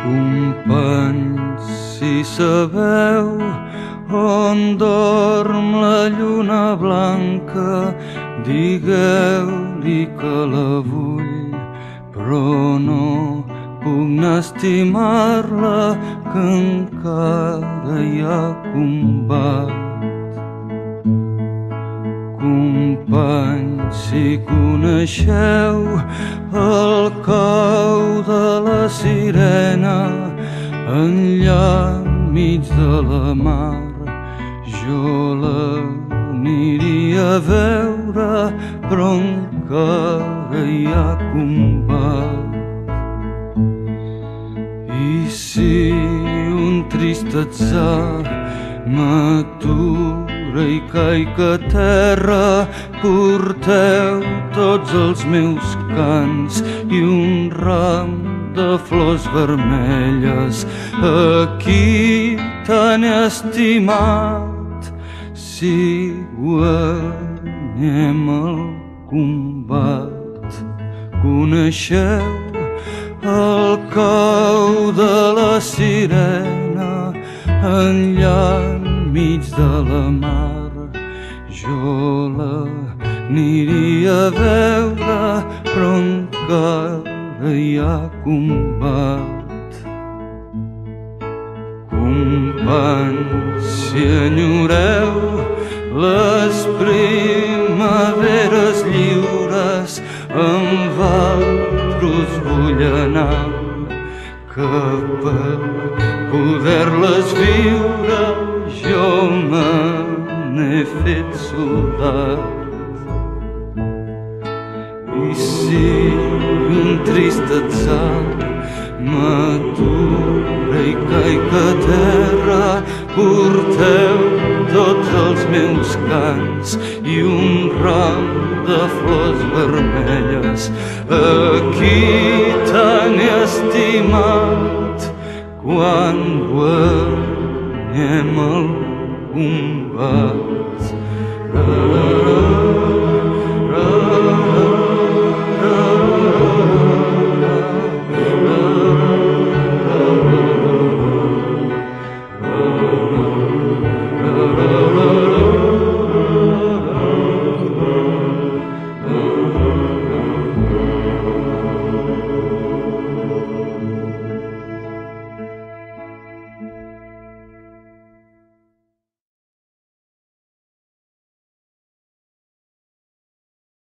Companys, si sabeu on dorm la lluna blanca, digueu-li que la vull, però no puc anar a estimar-la, que encara hi ha combat. Companys, si coneixeu el cau de la sirena enllà enmig de la mar, jo l'aniria a veure, però encara hi ha combat. I si un trist atzar m'atura i caic a terra, porteu tots els meus cants i un ram de flors vermelles. Aquí tan estimat, si guanyem el combat. Coneixeu el cau de la sirena enllà enmig de la mar, jo l'aniria a veure, però encara hi ha combat. Companys, si enyoreu les primaveres lliures, amb altres vull anar, que per poder-les viure jo me n'he fet soldat. I si un trist atzar m'atura i caic a terra, porteu tots els meus cants i un ram de flors vermelles. Aquí tan estimat, quan guanyem el combat.